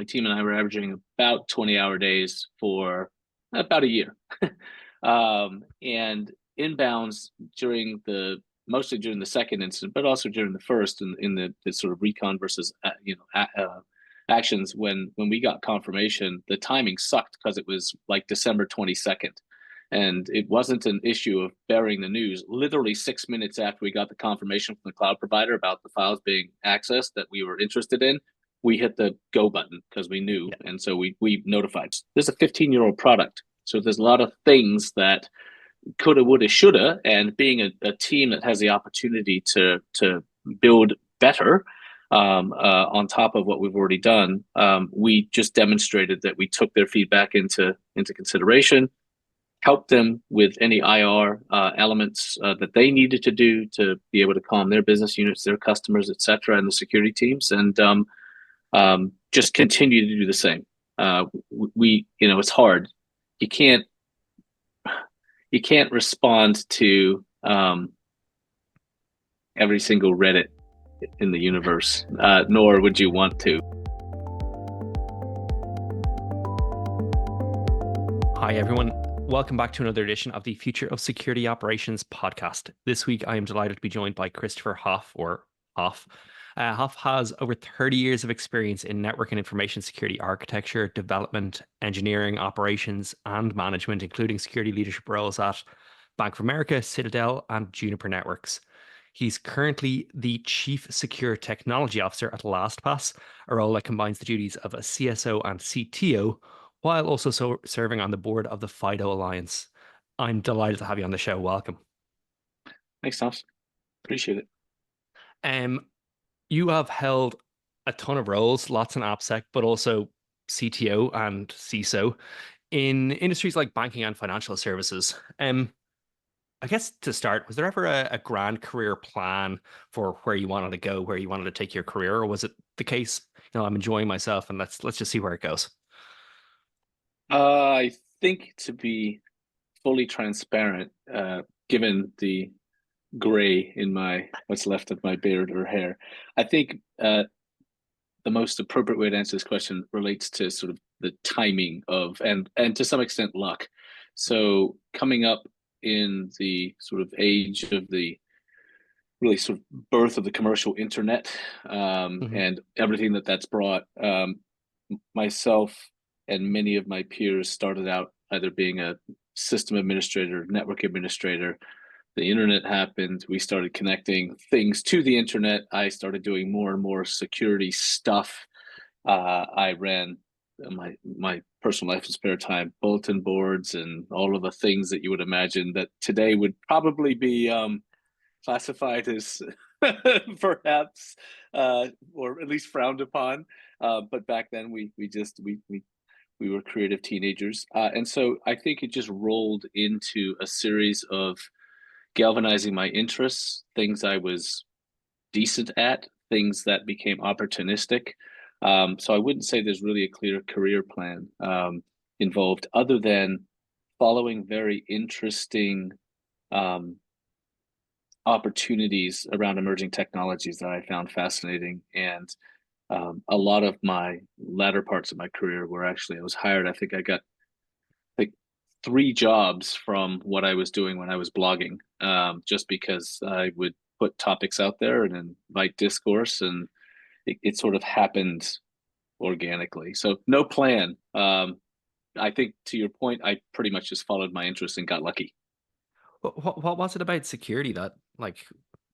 my team and I were averaging about 20-hour days for about a year. And inbounds mostly during the second incident, but also during the first in the sort of recon versus actions. When we got confirmation, the timing sucked because it was like December 22nd. And it wasn't an issue of burying the news. Literally 6 minutes after we got the confirmation from the cloud provider about the files being accessed that we were interested in, we hit the go button because we knew. Yeah. And so we notified. This is a 15-year-old product. So there's a lot of things that coulda, woulda, shoulda, and being a team that has the opportunity to build better on top of what we've already done, we just demonstrated that we took their feedback into consideration, helped them with any IR elements that they needed to do to be able to calm their business units, their customers, et cetera, and the security teams, and just continue to do the same. It's hard. You can't respond to every single Reddit in the universe, nor would you want to. Hi, everyone. Welcome back to another edition of the Future of Security Operations podcast. This week, I am delighted to be joined by Christofer Hoff, or Hoff. Hoff has over 30 years of experience in network and information security architecture, development, engineering, operations, and management, including security leadership roles at Bank of America, Citadel, and Juniper Networks. He's currently the Chief Secure Technology Officer at LastPass, a role that combines the duties of a CSO and CTO, while also serving on the board of the FIDO Alliance. I'm delighted to have you on the show. Welcome. Thanks, Thomas. Appreciate it. You have held a ton of roles, lots in AppSec, but also CTO and CISO in industries like banking and financial services. I guess to start, was there ever a grand career plan for where you wanted to go, where you wanted to take your career, or was it the case, I'm enjoying myself and let's just see where it goes? I think, to be fully transparent, given the gray in what's left of my beard or hair, I think the most appropriate way to answer this question relates to sort of the timing of and to some extent luck. So coming up in the sort of age of the really sort of birth of the commercial internet and everything that's brought, myself and many of my peers started out either being a system administrator, network administrator. The internet happened. We started connecting things to the internet. I started doing more and more security stuff. I ran my personal life and spare time, bulletin boards and all of the things that you would imagine that today would probably be classified as perhaps or at least frowned upon. But back then we were creative teenagers. And so I think it just rolled into a series of galvanizing my interests, things I was decent at, things that became opportunistic. So I wouldn't say there's really a clear career plan involved, other than following very interesting opportunities around emerging technologies that I found fascinating. And a lot of my latter parts of my career were actually, I was hired, I think I got 3 jobs from what I was doing when I was blogging, just because I would put topics out there and invite discourse, and it sort of happened organically. So no plan. I think, to your point, I pretty much just followed my interest and got lucky. What was it about security that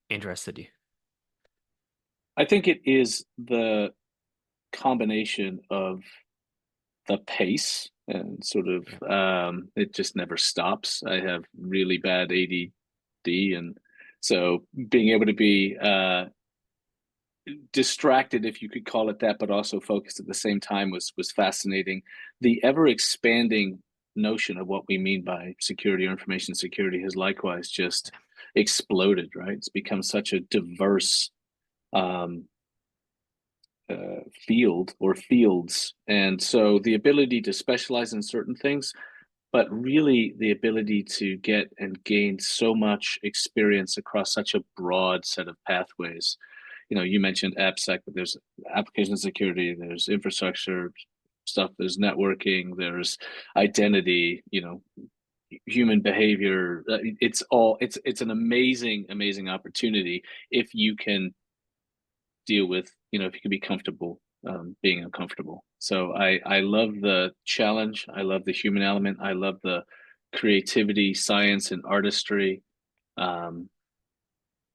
interested you? I think it is the combination of the pace and sort of it just never stops. I have really bad ADD, and so being able to be distracted, if you could call it that, but also focused at the same time was fascinating. The ever expanding notion of what we mean by security or information security has likewise just exploded, right? It's become such a diverse field or fields. And so the ability to specialize in certain things, but really the ability to get and gain so much experience across such a broad set of pathways you mentioned AppSec, but there's application security, there's infrastructure stuff, there's networking, there's identity, human behavior. It's an amazing opportunity if you can deal with, if you can be comfortable being uncomfortable. So I love the challenge. I love the human element. I love the creativity, science, and artistry.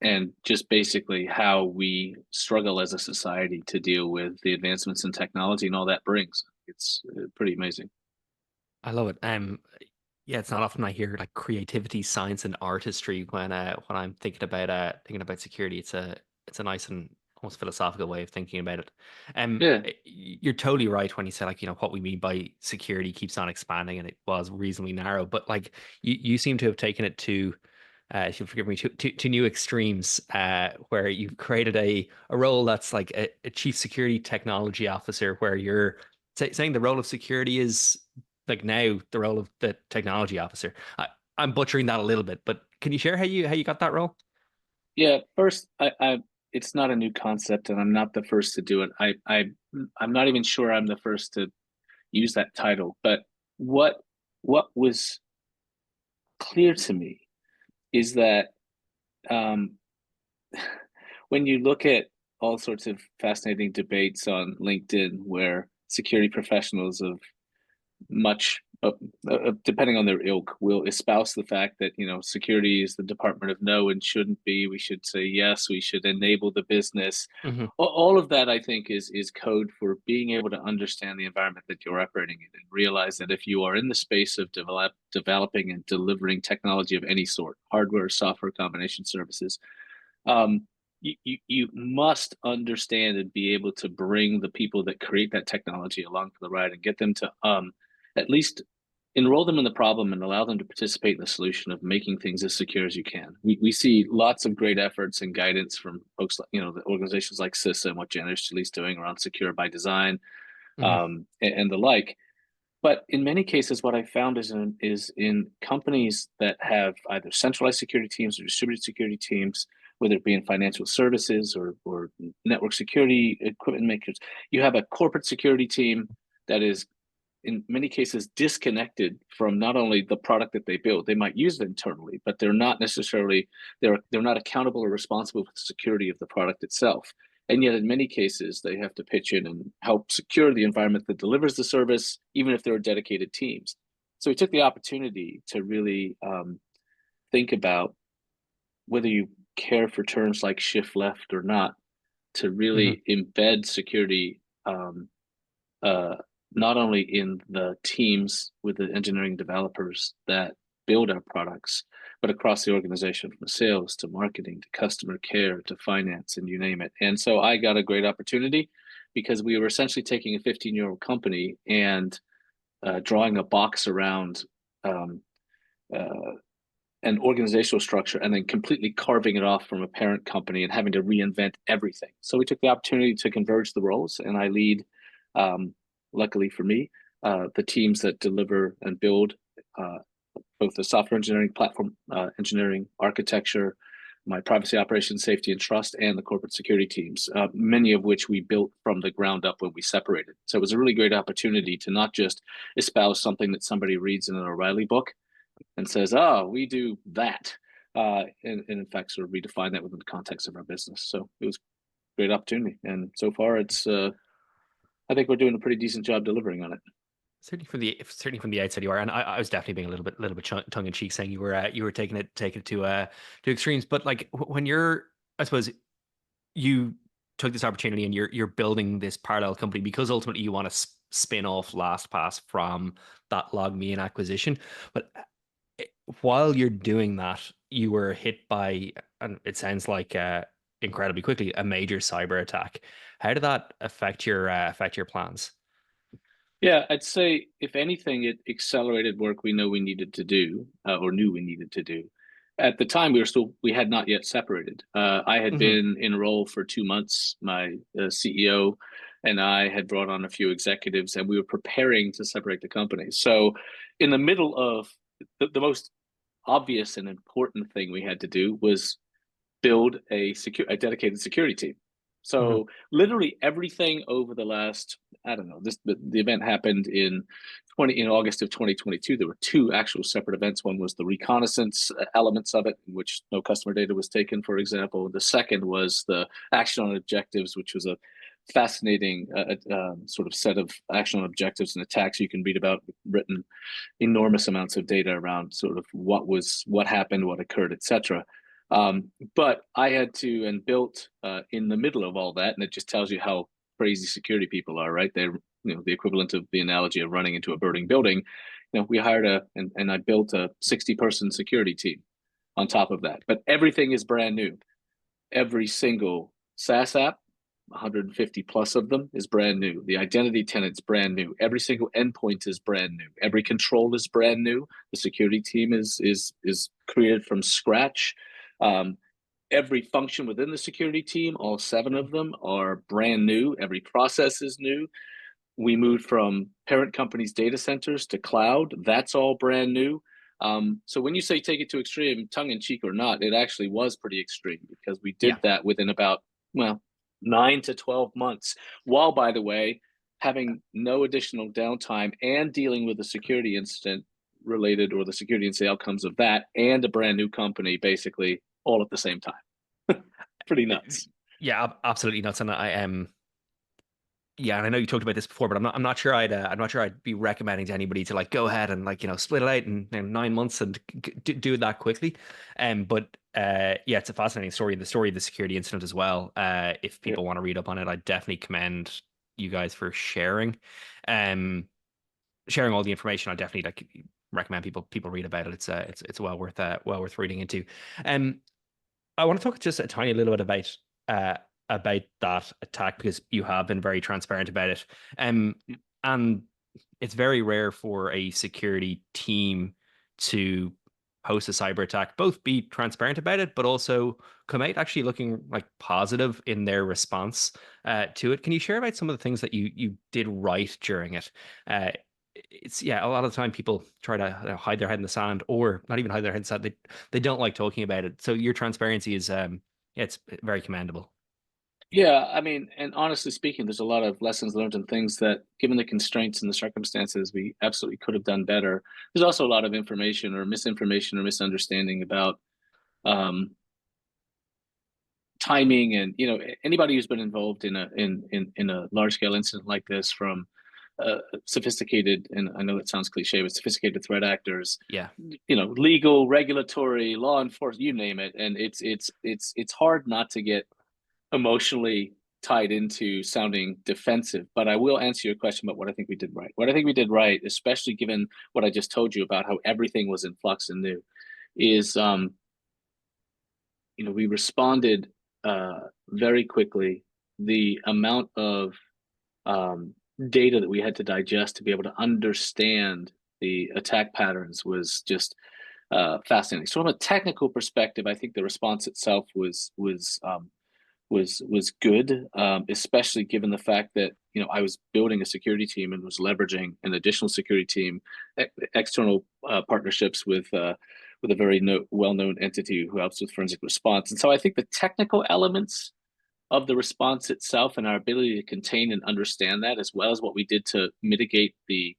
And just basically how we struggle as a society to deal with the advancements in technology and all that brings. It's pretty amazing. I love it. Yeah, it's not often I hear like creativity, science, and artistry when I'm thinking about security. It's a nice and almost philosophical way of thinking about it. Yeah. You're totally right when you say like what we mean by security keeps on expanding, and it was reasonably narrow. But like you seem to have taken it to, if you'll forgive me, to new extremes, where you've created a role that's like a chief security technology officer, where you're saying the role of security is like now the role of the technology officer. I'm butchering that a little bit, but can you share how you got that role? Yeah. First, I it's not a new concept, and I'm not the first to do it. I'm not even sure I'm the first to use that title. But what what was clear to me is that um, when you look at all sorts of fascinating debates on LinkedIn, where security professionals of much depending on their ilk will espouse the fact that security is the department of no and shouldn't be, we should say yes, we should enable the business. Hmm. All of that, I think, is code for being able to understand the environment that you're operating in and realize that if you are in the space of developing and delivering technology of any sort, hardware, software, combination services, um, you must understand and be able to bring the people that create that technology along for the ride and get them to at least enroll them in the problem and allow them to participate in the solution of making things as secure as you can. We see lots of great efforts and guidance from folks like, the organizations like CISA and what Janice Chilly's doing around secure by design, Hmm. and the like. But in many cases, what I found is in companies that have either centralized security teams or distributed security teams, whether it be in financial services or network security equipment makers, you have a corporate security team that is in many cases disconnected from not only the product that they build. They might use it internally, but they're not necessarily they're not accountable or responsible for the security of the product itself. And yet in many cases they have to pitch in and help secure the environment that delivers the service, even if there are dedicated teams. So we took the opportunity to really think about whether you care for terms like shift left or not, to Hmm. really embed security, uh, not only in the teams with the engineering developers that build our products, but across the organization, from sales to marketing to customer care to finance, and you name it. And so I got a great opportunity because we were essentially taking a 15-year-old company and drawing a box around um, uh, an organizational structure and then completely carving it off from a parent company and having to reinvent everything. So we took the opportunity to converge the roles, and I lead, um, luckily for me, the teams that deliver and build uh, both the software engineering, platform engineering, architecture, my privacy operations, safety and trust, and the corporate security teams, many of which we built from the ground up when we separated. So it was a really great opportunity to not just espouse something that somebody reads in an O'Reilly book and says, "Oh, we do that," and in fact, sort of redefine that within the context of our business. So it was a great opportunity, and so far, it's I think we're doing a pretty decent job delivering on it. Certainly from the outside you are, and I was definitely being a little bit tongue in cheek, saying you were taking it to extremes. But like when you're, I suppose you took this opportunity and you're building this parallel company because ultimately you want to spin off LastPass from that LogMeIn acquisition. But while you're doing that, you were hit by, and it sounds like incredibly quickly, a major cyber attack. How did that affect your plans? Yeah, I'd say if anything, it accelerated work we know we needed to do, or knew we needed to do. At the time, we had not yet separated. I had Hmm. been in role for 2 months. My CEO and I had brought on a few executives, and we were preparing to separate the company. So, in the middle of the most obvious and important thing we had to do was build a dedicated security team. So literally everything over the last, I don't know, the event happened in August of 2022. There were two actual separate events. One was the reconnaissance elements of it, in which no customer data was taken, for example. The second was the action on objectives, which was a fascinating sort of set of action on objectives and attacks you can read about, written enormous amounts of data around sort of what happened, what occurred, etc. But I had to and built in the middle of all that, and it just tells you how crazy security people are, right? They're the equivalent of the analogy of running into a burning building. We hired and I built a 60-person security team on top of that. But everything is brand new. Every single SaaS app, 150 plus of them, is brand new. The identity tenant's brand new. Every single endpoint is brand new. Every control is brand new. The security team is created from scratch. Every function within the security team, all 7 of them, are brand new. Every process is new. We moved from parent companies' data centers to cloud. That's all brand new. So when you say take it to extreme, tongue in cheek or not, it actually was pretty extreme, because we did that within about, 9 to 12 months, while, by the way, having no additional downtime and dealing with a security incident related, or the security incident outcomes of that, and a brand new company, basically all at the same time. Pretty nuts. Yeah, absolutely nuts. And I am. Yeah, and I know you talked about this before, but I'm not sure I'd be recommending to anybody to go ahead and split it out in 9 months and do it that quickly. But yeah, it's a fascinating story, the story of the security incident as well. If people want to read up on it, I definitely commend you guys for sharing all the information. I definitely recommend people read about it. It's well worth reading into. I want to talk just a tiny little bit about that attack, because you have been very transparent about it. And it's very rare for a security team to post a cyber attack, both be transparent about it, but also come out actually looking positive in their response to it. Can you share about some of the things that you did right during it? It's a lot of the time people try to hide their head in the sand, or not even hide their head in the sand. They don't like talking about it. So your transparency is it's very commendable. Yeah, I mean, and honestly speaking, there's a lot of lessons learned and things that, given the constraints and the circumstances, we absolutely could have done better. There's also a lot of information or misinformation or misunderstanding about timing, and anybody who's been involved in a large scale incident like this, from sophisticated, and I know that sounds cliche, but sophisticated threat actors, Yeah, legal, regulatory, law enforcement, you name it, and it's hard not to get emotionally tied into sounding defensive. But I will answer your question about what I think we did right. What I think we did right, especially given what I just told you about how everything was in flux and new, is we responded very quickly. The amount of data that we had to digest to be able to understand the attack patterns was just fascinating. So from a technical perspective, I think the response itself was good, especially given the fact that I was building a security team and was leveraging an additional security team, external partnerships with a very well-known entity who helps with forensic response. And so I think the technical elements of the response itself and our ability to contain and understand that, as well as what we did to mitigate the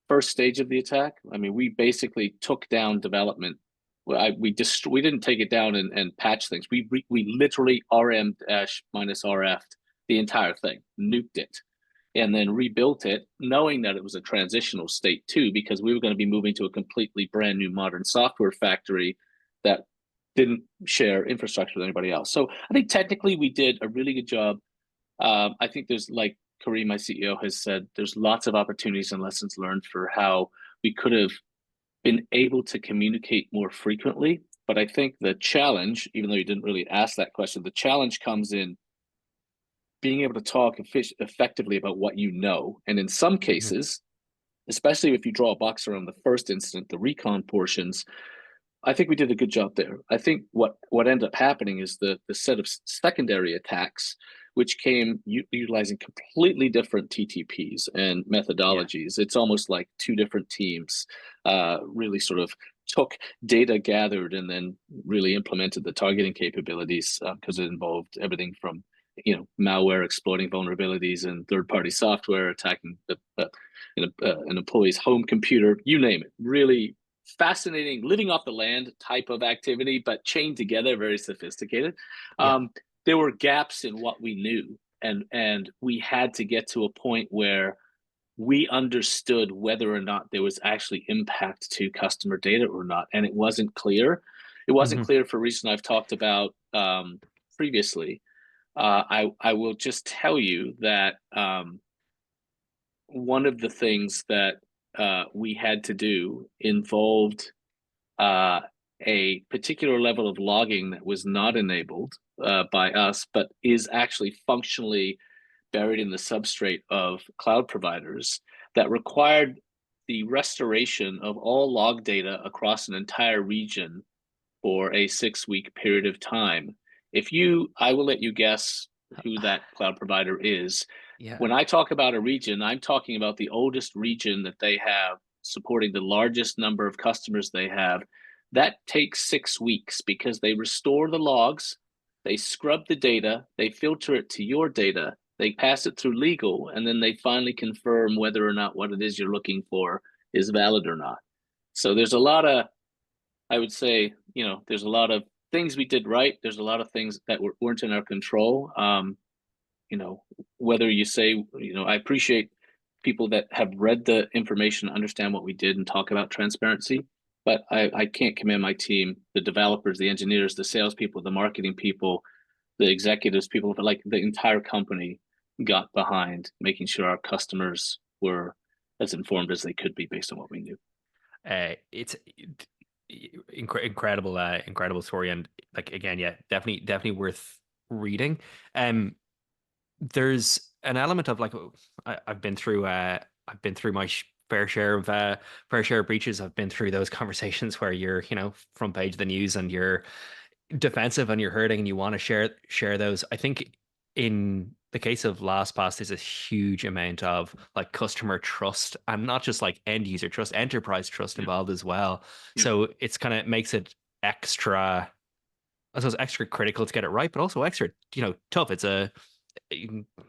first stage of the attack. I mean, we basically took down development. We didn't take it down and patch things. We literally RM minus RF'd the entire thing, nuked it, and then rebuilt it, knowing that it was a transitional state too, because we were going to be moving to a completely brand new modern software factory that didn't share infrastructure with anybody else. So I think technically we did a really good job. I think there's, like Kareem, my CEO, has said, there's lots of opportunities and lessons learned for how we could have been able to communicate more frequently. But I think the challenge, even though you didn't really ask that question, the challenge comes in being able to talk effectively about what you know. And in some cases, especially if you draw a box around the first incident, the recon portions, I think we did a good job there. I think what ended up happening is the set of secondary attacks, which came utilizing completely different TTPs and methodologies. It's almost like two different teams really sort of took data gathered and then really implemented the targeting capabilities, because it involved everything from malware exploiting vulnerabilities in third-party software, attacking an employee's home computer, you name it. Really fascinating, living off the land type of activity, but chained together, very sophisticated. Yeah. There were gaps in what we knew, and we had to get to a point where we understood whether or not there was actually impact to customer data or not, and it wasn't clear. It wasn't clear for a reason I've talked about previously. I will just tell you that one of the things that we had to do involved a particular level of logging that was not enabled by us, but is actually functionally buried in the substrate of cloud providers, that required the restoration of all log data across an entire region for a 6-week period of time. I will let you guess who that cloud provider is. Yeah. When I talk about a region, I'm talking about the oldest region that they have, supporting the largest number of customers they have. That takes 6 weeks because they restore the logs, they scrub the data, they filter it to your data, they pass it through legal, and then they finally confirm whether or not what it is you're looking for is valid or not. So there's a lot of, I would say, there's a lot of things we did right. There's a lot of things that weren't in our control. Whether you say, I appreciate people that have read the information, understand what we did, and talk about transparency. But I can't commend my team, the developers, the engineers, the salespeople, the marketing people, the executives, people, but like the entire company got behind making sure our customers were as informed as they could be based on what we knew. It's incredible story, and like again, yeah, definitely worth reading. There's an element of like I've been through my fair share of breaches. I've been through those conversations where you're front page of the news and you're defensive and you're hurting and you want to share those. I think in the case of LastPass, there's a huge amount of like customer trust, and not just like end user trust, enterprise trust involved as well. Yeah. So it's kind of makes it extra, I suppose, extra critical to get it right, but also extra, tough.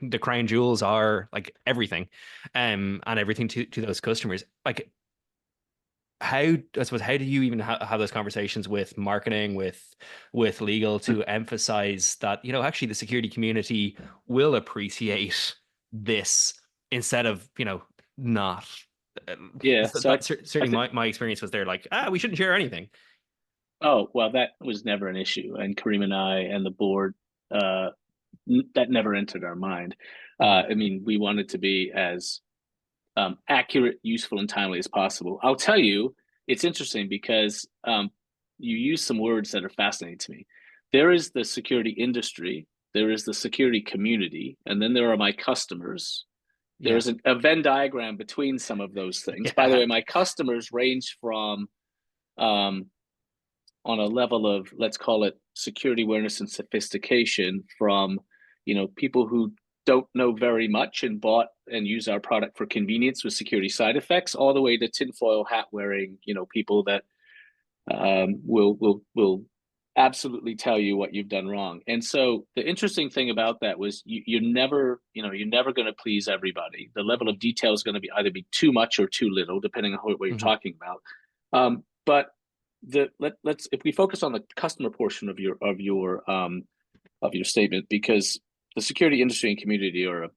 The crown jewels are like everything, and everything to those customers. Like, how do you even have those conversations with marketing, with legal, to emphasize that actually the security community will appreciate this, instead of not. Yeah. So Certainly my experience was there, like, we shouldn't share anything. Oh, well, that was never an issue. And Kareem and I and the board, that never entered our mind. I mean, we wanted to be as accurate, useful, and timely as possible. I'll tell you, it's interesting because you use some words that are fascinating to me. There is the security industry, there is the security community, and then there are my customers. Yeah. There's a Venn diagram between some of those things. By the Yeah. way, my customers range from um, on a level of, let's call it, security awareness and sophistication, from people who don't know very much and bought and use our product for convenience with security side effects, all the way to tinfoil hat wearing people that will absolutely tell you what you've done wrong. And so the interesting thing about that was you're never going to please everybody. The level of detail is going to be either be too much or too little, depending on what you're talking about. But let's, if we focus on the customer portion of your statement, because the security industry and community are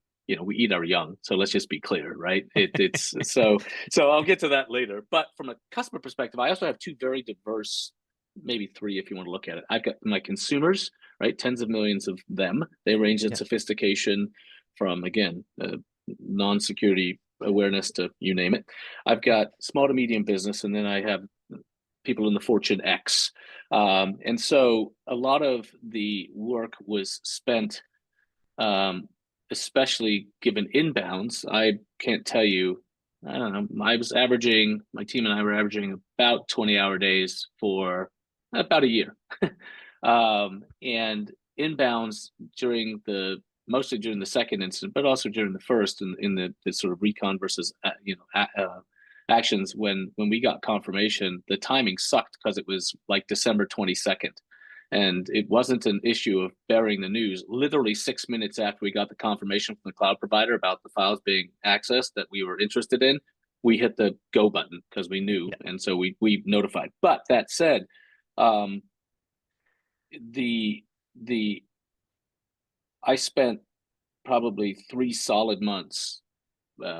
we eat our young, so let's just be clear, right? It's so I'll get to that later. But from a customer perspective, I also have two very diverse, maybe three if you want to look at it. I've got my consumers, right? Tens of millions of them. They range in sophistication from, again, non-security awareness to you name it. I've got small to medium business, and then I have people in the Fortune X. And so a lot of the work was spent, especially given inbounds. I can't tell you, I don't know, my team and I were averaging about 20-hour days for about a year. And inbounds mostly during the second incident, but also during the first, in the sort of recon versus actions, when we got confirmation, the timing sucked because it was like December 22nd. And it wasn't an issue of burying the news. Literally 6 minutes after we got the confirmation from the cloud provider about the files being accessed that we were interested in, we hit the go button because we knew. Yeah. And so we notified. But that said, the I spent probably 3 solid months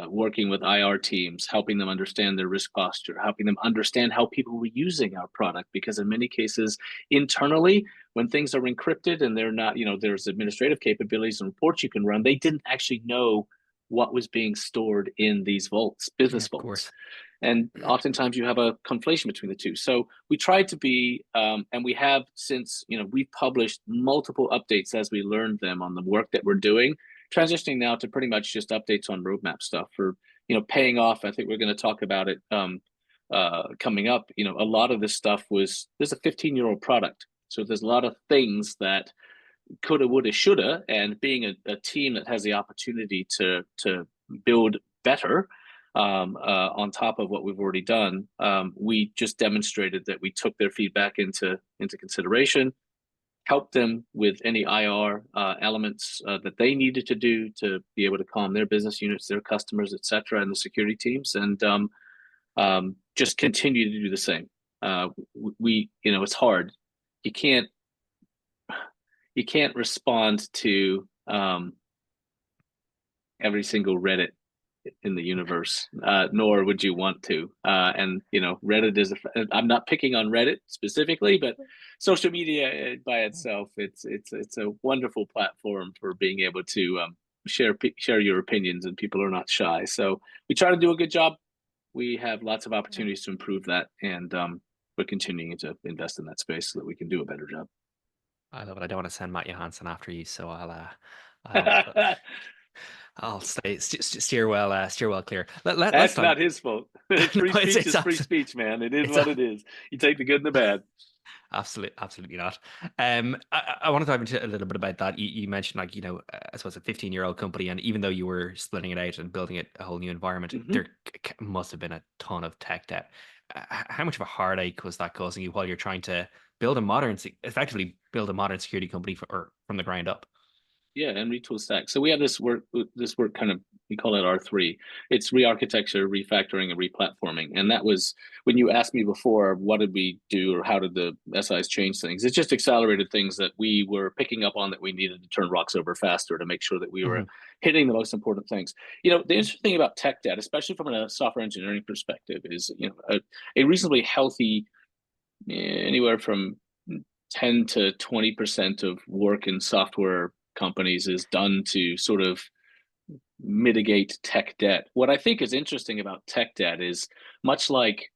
working with IR teams, helping them understand their risk posture, helping them understand how people were using our product. Because in many cases, internally, when things are encrypted and they're not, there's administrative capabilities and reports you can run, they didn't actually know what was being stored in these vaults, Yeah, business of vaults. course. And oftentimes you have a conflation between the two. So we tried to be, and we have since, we've published multiple updates as we learned them on the work that we're doing, transitioning now to pretty much just updates on roadmap stuff for, paying off. I think we're going to talk about it coming up. A lot of this stuff there's a 15-year-old product. So there's a lot of things that coulda, woulda, shoulda, and being a team that has the opportunity to build better on top of what we've already done, we just demonstrated that we took their feedback into consideration, helped them with any IR elements that they needed to do to be able to calm their business units, their customers, et cetera, and the security teams, and just continue to do the same. It's hard. You can't respond to every single Reddit in the universe, nor would you want to. And Reddit is. I'm not picking on Reddit specifically, but social media by itself, it's a wonderful platform for being able to share your opinions, and people are not shy. So we try to do a good job. We have lots of opportunities to improve that, and we're continuing to invest in that space so that we can do a better job. I love it. I don't want to send Matt Johansson after you, so I'll I'll steer well clear. Let's That's talk. not his fault. No, Free speech it's is free speech, man. It is what it is. You take the good and the bad. absolutely not. I want to dive into a little bit about that. You mentioned, like, I suppose a 15-year-old company, and even though you were splitting it out and building it a whole new environment, Mm-hmm. there must have been a ton of tech debt. How much of a heartache was that causing you while you're trying to effectively build a modern security company from the ground up? Yeah, and retool stack. So we have this work kind of, we call it R3. It's re-architecture, refactoring, and replatforming. And that was when you asked me before, what did we do or how did the SIs change things? It just accelerated things that we were picking up on that we needed to turn rocks over faster to make sure that we were hitting the most important things. The interesting thing about tech debt, especially from a software engineering perspective, is a reasonably healthy, anywhere from 10 to 20% of work in software companies is done to sort of mitigate tech debt. What I think is interesting about tech debt is, much like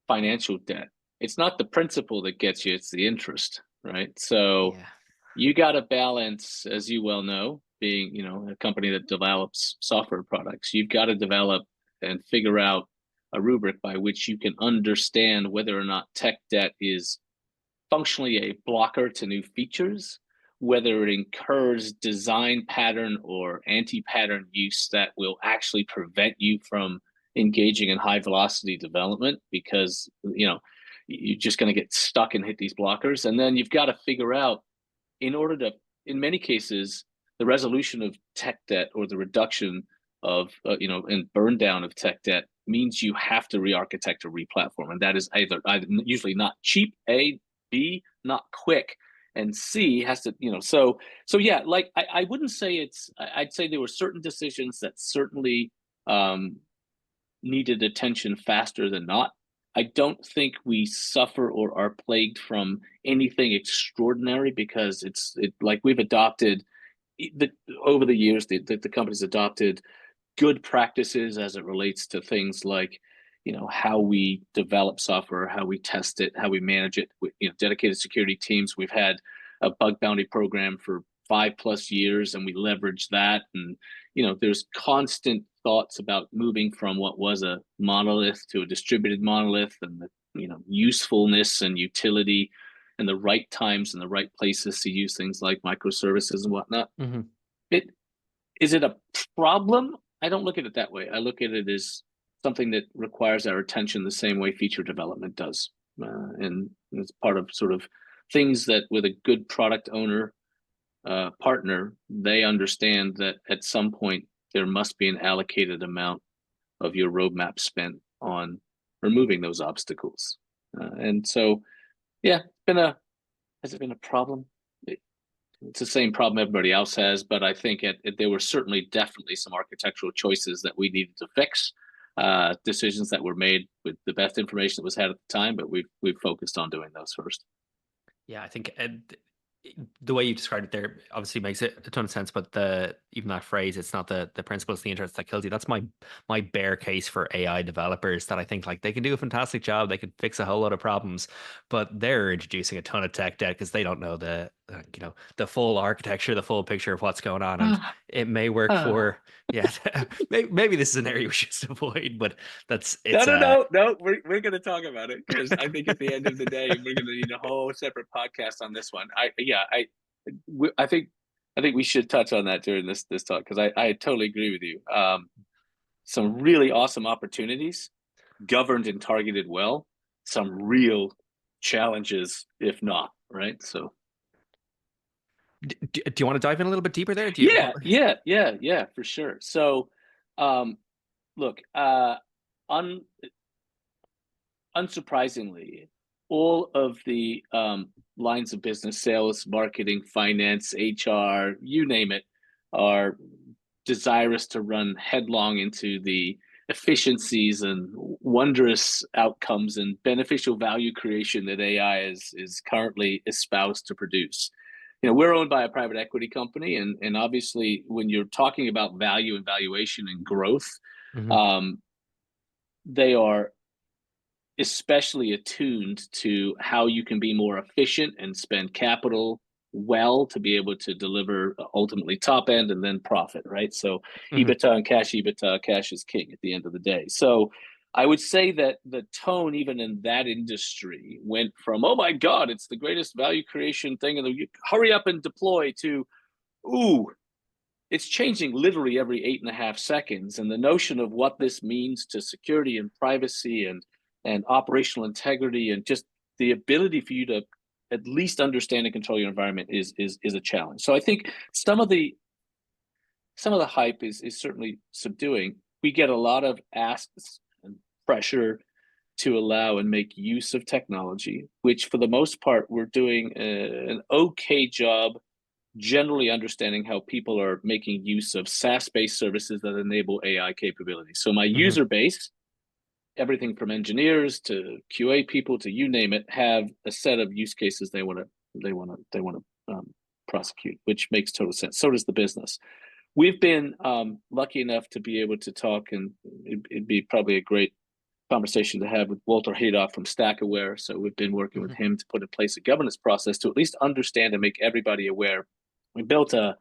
financial debt, it's not the principal that gets you, it's the interest, right? So Yeah. you got to balance, as you well know, being a company that develops software products, you've got to develop and figure out a rubric by which you can understand whether or not tech debt is functionally a blocker to new features, whether it incurs design pattern or anti-pattern use that will actually prevent you from engaging in high velocity development, because you're just going to get stuck and hit these blockers. And then you've got to figure out, in many cases, the resolution of tech debt or the reduction of and burn down of tech debt means you have to re-architect or re-platform, and that is either usually not cheap, B, not quick, and C has to, so yeah, like I wouldn't say I'd say there were certain decisions that certainly needed attention faster than not. I don't think we suffer or are plagued from anything extraordinary, because like we've adopted over the years, the company's adopted good practices as it relates to things like how we develop software, how we test it, how we manage it with dedicated security teams. We've had a bug bounty program for 5+ years, and we leverage that. And there's constant thoughts about moving from what was a monolith to a distributed monolith, and the usefulness and utility and the right times and the right places to use things like microservices and whatnot. Is it a problem? I don't look at it that way. I look at it as something that requires our attention the same way feature development does. And it's part of sort of things that with a good product owner partner, they understand that at some point there must be an allocated amount of your roadmap spent on removing those obstacles. And so, yeah, has it been a problem? It's the same problem everybody else has, but I think there were definitely some architectural choices that we needed to fix, decisions that were made with the best information that was had at the time, but we've focused on doing those first. Yeah, I think the way you described it there obviously makes it a ton of sense, but even that phrase, it's not the principle, it's the interest that kills you. That's my bear case for AI developers, that I think like they can do a fantastic job, they can fix a whole lot of problems, but they're introducing a ton of tech debt because they don't know the full architecture, the full picture of what's going on, and it may work for yeah. Maybe this is an area we should avoid, but no. We're going to talk about it because I think at the end of the day we're going to need a whole separate podcast on this one. I think we should touch on that during this talk because I totally agree with you. Some really awesome opportunities, governed and targeted well. Some real challenges, if not, right? So. Do you want to dive in a little bit deeper there? Yeah, for sure. So, look, unsurprisingly, all of the lines of business, sales, marketing, finance, HR, you name it, are desirous to run headlong into the efficiencies and wondrous outcomes and beneficial value creation that AI is currently espoused to produce. We're owned by a private equity company, and obviously when you're talking about value and valuation and growth, they are especially attuned to how you can be more efficient and spend capital well to be able to deliver ultimately top end and then profit, right? So EBITDA and cash is king at the end of the day. So I would say that the tone, even in that industry, went from, oh my God, it's the greatest value creation thing, and hurry up and deploy, to, ooh, it's changing literally every 8.5 seconds. And the notion of what this means to security and privacy and operational integrity and just the ability for you to at least understand and control your environment is a challenge. So I think some of the hype is certainly subduing. We get a lot of asks and pressure to allow and make use of technology, which for the most part, we're doing an okay job generally understanding how people are making use of SaaS-based services that enable AI capabilities. So my user base, everything from engineers to QA people to you name it, have a set of use cases they want to prosecute, which makes total sense. So does the business. We've been lucky enough to be able to talk, and it'd be probably a great conversation to have with Walter Haydock from StackAware. So we've been working with him to put in place a governance process to at least understand and make everybody aware. We built an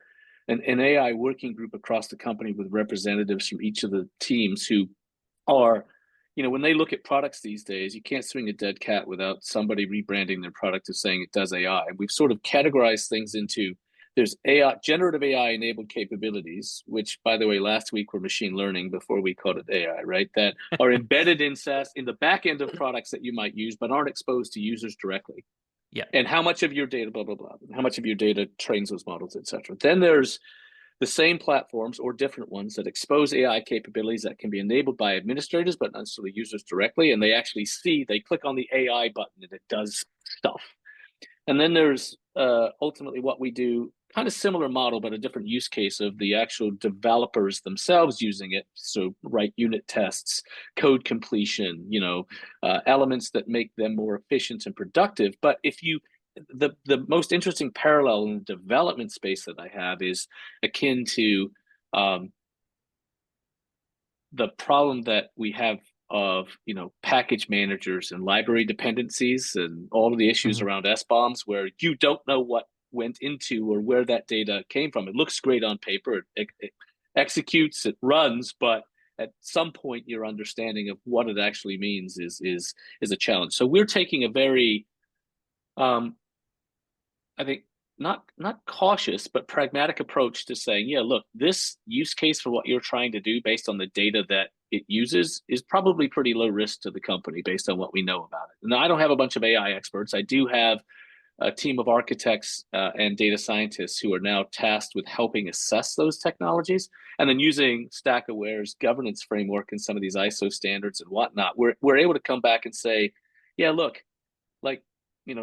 AI working group across the company with representatives from each of the teams who are, when they look at products these days, you can't swing a dead cat without somebody rebranding their product as saying it does AI. And we've sort of categorized things into, there's AI, generative AI enabled capabilities, which, by the way, last week were machine learning before we called it AI, right? That are embedded in SaaS, in the back end of products that you might use, but aren't exposed to users directly. Yeah. And how much of your data, blah, blah, blah, how much of your data trains those models, et cetera. Then there's the same platforms or different ones that expose AI capabilities that can be enabled by administrators, but not necessarily users directly. And they actually they click on the AI button and it does stuff. And then there's ultimately what we do, kind of similar model, but a different use case of the actual developers themselves using it. So write unit tests, code completion, elements that make them more efficient and productive. But the most interesting parallel in the development space that I have is akin to the problem that we have of package managers and library dependencies and all of the issues around SBOMs, where you don't know what went into or where that data came from. It looks great on paper, it executes, it runs, but at some point your understanding of what it actually means is a challenge. So we're taking a very I think not cautious, but pragmatic approach to saying, yeah, look, this use case for what you're trying to do based on the data that it uses is probably pretty low risk to the company based on what we know about it. And I don't have a bunch of AI experts. I do have a team of architects and data scientists who are now tasked with helping assess those technologies, and then using StackAware's governance framework and some of these ISO standards and whatnot, we're able to come back and say, yeah, look, like,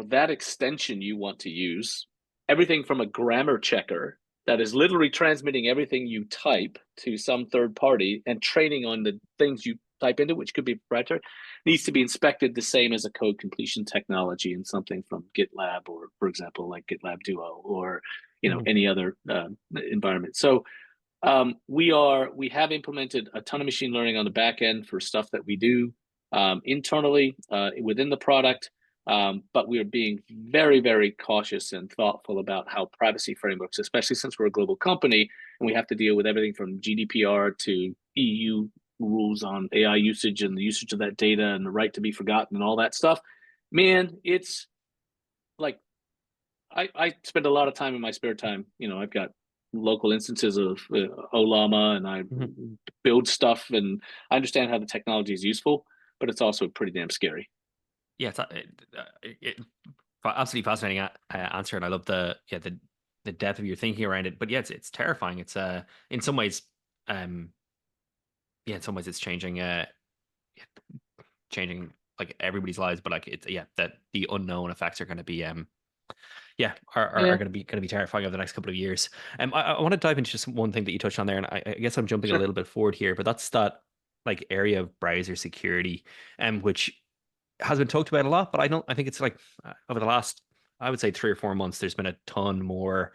that extension you want to use, everything from a grammar checker that is literally transmitting everything you type to some third party and training on the things you type into, which could be proprietary, needs to be inspected the same as a code completion technology in something from GitLab, or, for example, like GitLab Duo, or any other environment. So we have implemented a ton of machine learning on the back end for stuff that we do internally within the product. But we are being very, very cautious and thoughtful about how privacy frameworks, especially since we're a global company and we have to deal with everything from GDPR to EU rules on AI usage and the usage of that data and the right to be forgotten and all that stuff. Man, it's like I spend a lot of time in my spare time. I've got local instances of Olama, and I build stuff, and I understand how the technology is useful, but it's also pretty damn scary. Yeah, it's absolutely fascinating answer, and I love the depth of your thinking around it. But yeah, it's terrifying. It's in some ways, it's changing like everybody's lives. But like that the unknown effects are going to be are going to be terrifying over the next couple of years. I want to dive into just one thing that you touched on there, and I guess I'm jumping a little bit forward here, but that's that like area of browser security, which has been talked about a lot, but I think it's like over the last, I would say 3 or 4 months, there's been a ton more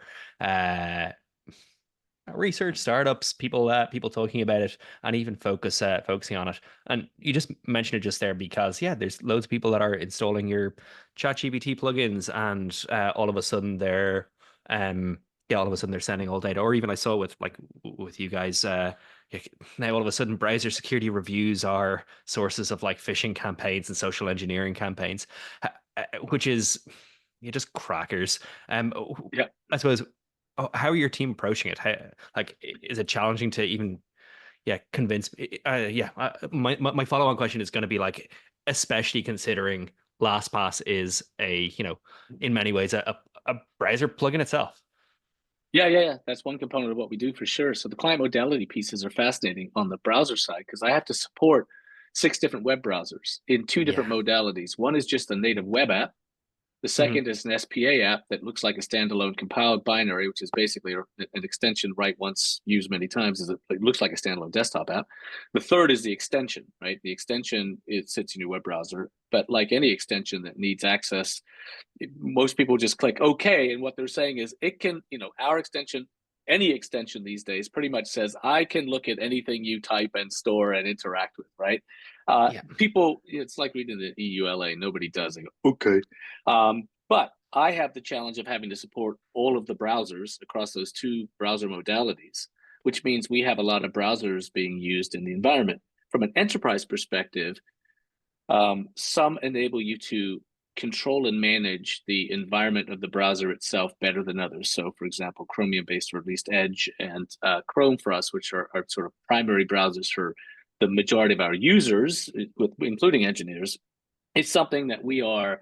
research, startups, people talking about it, and even focusing on it. And you just mentioned it just there because there's loads of people that are installing your ChatGPT plugins, and all of a sudden they're sending all data. Or even I saw with you guys, now all of a sudden browser security reviews are sources of like phishing campaigns and social engineering campaigns, which is just crackers. I suppose, how are your team approaching it? Is it challenging to even convince? My follow-on question is going to be like, especially considering LastPass is in many ways a browser plugin itself. Yeah. That's one component of what we do for sure. So the client modality pieces are fascinating on the browser side, because I have to support 6 different web browsers in 2 different modalities. One is just a native web app. The second is an SPA app that looks like a standalone compiled binary, which is basically an extension write once, used many times. It looks like a standalone desktop app. The third is the extension, right? The extension, it sits in your web browser, but like any extension that needs access, most people just click OK, and what they're saying is it can, our extension, any extension these days pretty much says I can look at anything you type and store and interact with, right? People, it's like reading the EULA. Nobody does. They go, okay. But I have the challenge of having to support all of the browsers across those 2 browser modalities, which means we have a lot of browsers being used in the environment. From an enterprise perspective, some enable you to control and manage the environment of the browser itself better than others. So, for example, Chromium-based, or at least Edge and Chrome for us, which are sort of primary browsers for the majority of our users, including engineers, it's something that we are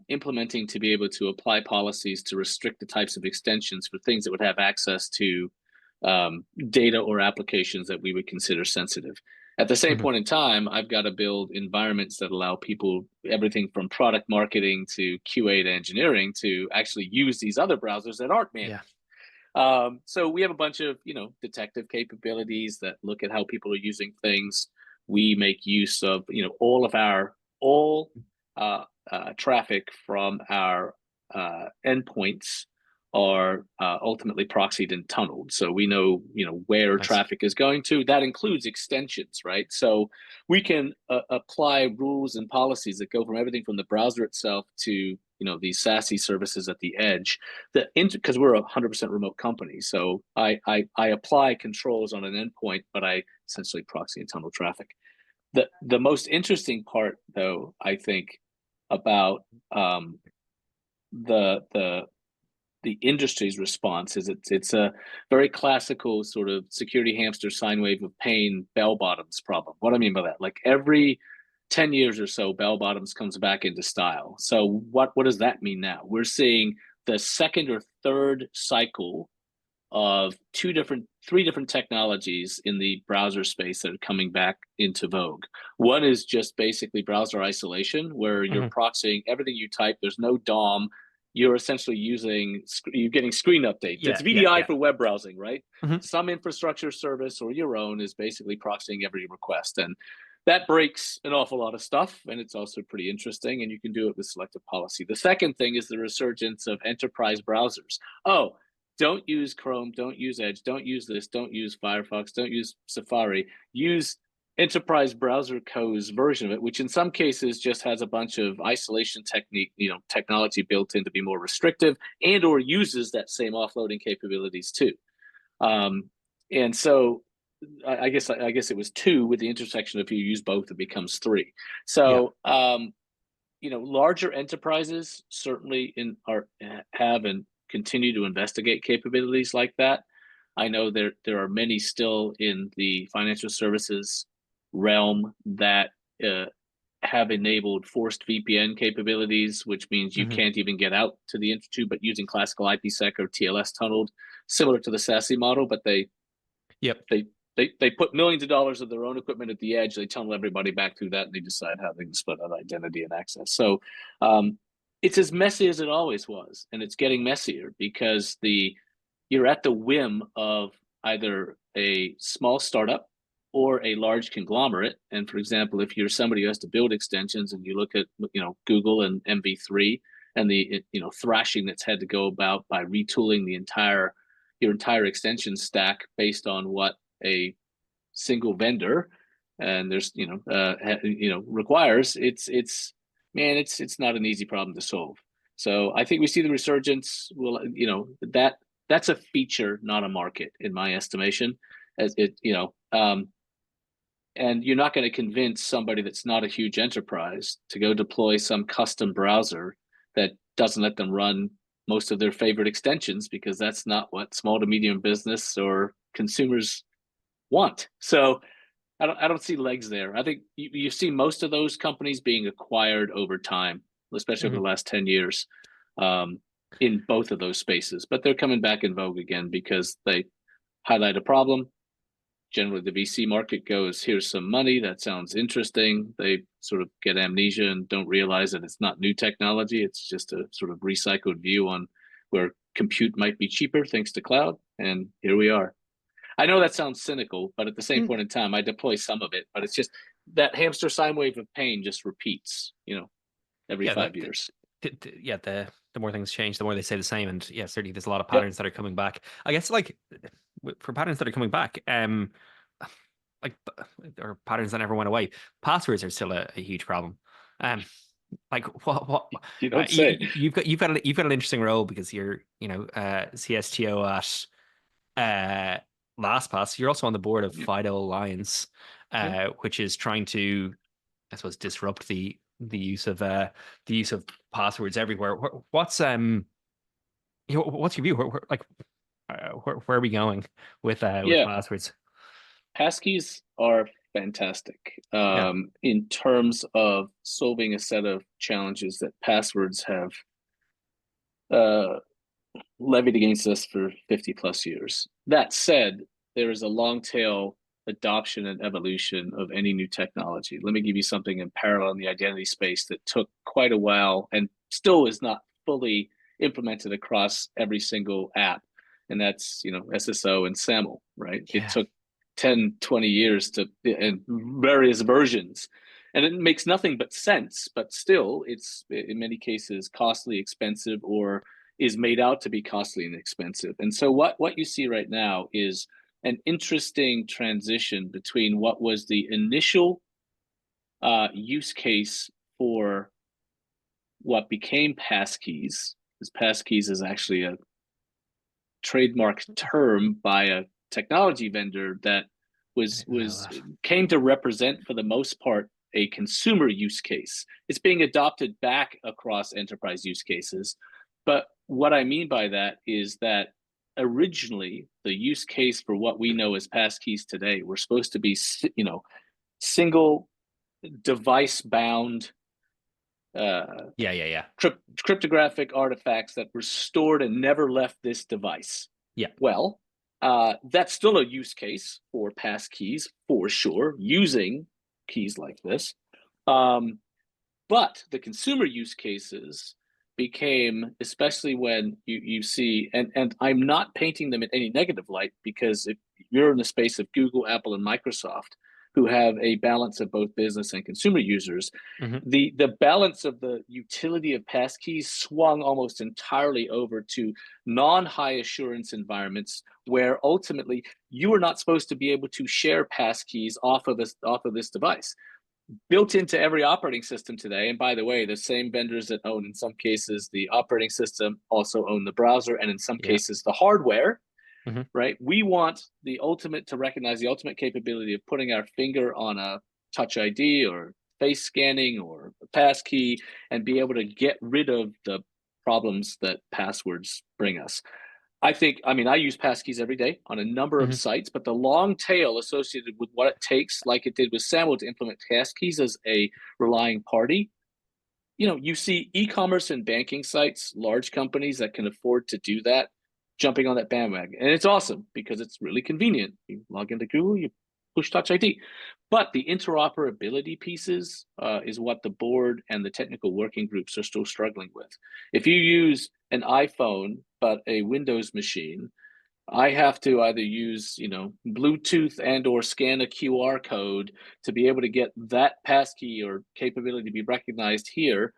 implementing to be able to apply policies to restrict the types of extensions for things that would have access to data or applications that we would consider sensitive. At the same point in time, I've got to build environments that allow people, everything from product marketing to QA to engineering, to actually use these other browsers that aren't managed. So we have a bunch of, detective capabilities that look at how people are using things. We make use of, all traffic from our endpoints are ultimately proxied and tunneled. So we know, where traffic is going to. That includes extensions, right? So we can apply rules and policies that go from everything from the browser itself to, these SASE services at the edge, because we're a 100% remote company. So I apply controls on an endpoint, but I essentially proxy and tunnel traffic. The most interesting part, though, I think, about the industry's response is it's a very classical sort of security hamster sine wave of pain bell bottoms problem. What I mean by that, like every 10 years or so, bell bottoms comes back into style. So what does that mean now? We're seeing the second or third cycle of three different technologies in the browser space that are coming back into vogue. One is just basically browser isolation, where you're proxying everything you type. There's no DOM. You're essentially you're getting screen updates. Yeah, It's yeah, VDI yeah. for web browsing, right? Mm-hmm. Some infrastructure service or your own is basically proxying every request. And that breaks an awful lot of stuff, and it's also pretty interesting, and you can do it with selective policy. The second thing is the resurgence of enterprise browsers. Oh, don't use Chrome, don't use Edge, don't use this, don't use Firefox, don't use Safari. Use Enterprise Browser Co's version of it, which in some cases just has a bunch of isolation technology built in to be more restrictive, and or uses that same offloading capabilities too. And so I guess it was two. With the intersection, if you use both, it becomes three. So larger enterprises certainly have and continue to investigate capabilities like that. I know there are many still in the financial services realm that have enabled forced VPN capabilities, which means you can't even get out to the Internet, but using classical IPsec or TLS tunneled, similar to the SASE model, but they put millions of dollars of their own equipment at the edge. They tunnel everybody back through that, and they decide how they can split out identity and access. So it's as messy as it always was, and it's getting messier because you're at the whim of either a small startup or a large conglomerate. And for example, if you're somebody who has to build extensions, and you look at Google and MV3 and the thrashing that's had to go about by retooling your entire extension stack based on what a single vendor and requires, it's not an easy problem to solve. So I think we see the resurgence. That's a feature, not a market, in my estimation. As it and you're not going to convince somebody that's not a huge enterprise to go deploy some custom browser that doesn't let them run most of their favorite extensions, because that's not what small to medium business or consumers want. So I don't see legs there. I think you see most of those companies being acquired over time, especially over the last 10 years, in both of those spaces. But they're coming back in vogue again because they highlight a problem. Generally, the VC market goes, here's some money, that sounds interesting. They sort of get amnesia and don't realize that it's not new technology. It's just a sort of recycled view on where compute might be cheaper thanks to cloud. And here we are. I know that sounds cynical, but at the same point in time, I deploy some of it. But it's just that hamster sine wave of pain just repeats, every 5 years. The more things change, the more they stay the same. And yeah, certainly there's a lot of patterns that are coming back. I guess for patterns that are coming back, or patterns that never went away, passwords are still a huge problem. What you don't say. You've got an interesting role because you're CSTO at LastPass. You're also on the board of FIDO Alliance, which is trying to, I suppose, disrupt the use of passwords everywhere. What's your view? Where are we going with passwords? Passkeys are fantastic in terms of solving a set of challenges that passwords have levied against us for 50 plus years. That said, there is a long tail adoption and evolution of any new technology. Let me give you something in parallel in the identity space that took quite a while and still is not fully implemented across every single app. And that's, SSO and SAML, right? Yeah. It took 10, 20 years and various versions. And it makes nothing but sense, but still it's in many cases costly, expensive, or is made out to be costly and expensive. And so what you see right now is an interesting transition between what was the initial use case for what became Passkeys, because Passkeys is actually a trademarked term by a technology vendor that came to represent, for the most part, a consumer use case. It's being adopted back across enterprise use cases. But what I mean by that is that originally the use case for what we know as Passkeys today were supposed to be, single device-bound Yeah. cryptographic artifacts that were stored and never left this device. Yeah. Well, that's still a use case for passkeys, for sure, using keys like this. But the consumer use cases became, especially when you see, and I'm not painting them in any negative light, because if you're in the space of Google, Apple, and Microsoft, who have a balance of both business and consumer users, the balance of the utility of passkeys swung almost entirely over to non-high assurance environments, where ultimately you are not supposed to be able to share passkeys off of this device. Built into every operating system today, and by the way, the same vendors that own, in some cases, the operating system also own the browser, and in some cases the hardware, right? We want the ultimate to recognize the ultimate capability of putting our finger on a Touch ID or face scanning or a passkey and be able to get rid of the problems that passwords bring us. I use passkeys every day on a number of sites, but the long tail associated with what it takes, like it did with SAML, to implement passkeys as a relying party. You see e-commerce and banking sites, large companies that can afford to do that, jumping on that bandwagon. And it's awesome because it's really convenient. You log into Google, you push Touch ID. But the interoperability pieces is what the board and the technical working groups are still struggling with. If you use an iPhone but a Windows machine, I have to either use, Bluetooth and or scan a QR code to be able to get that passkey or capability to be recognized here.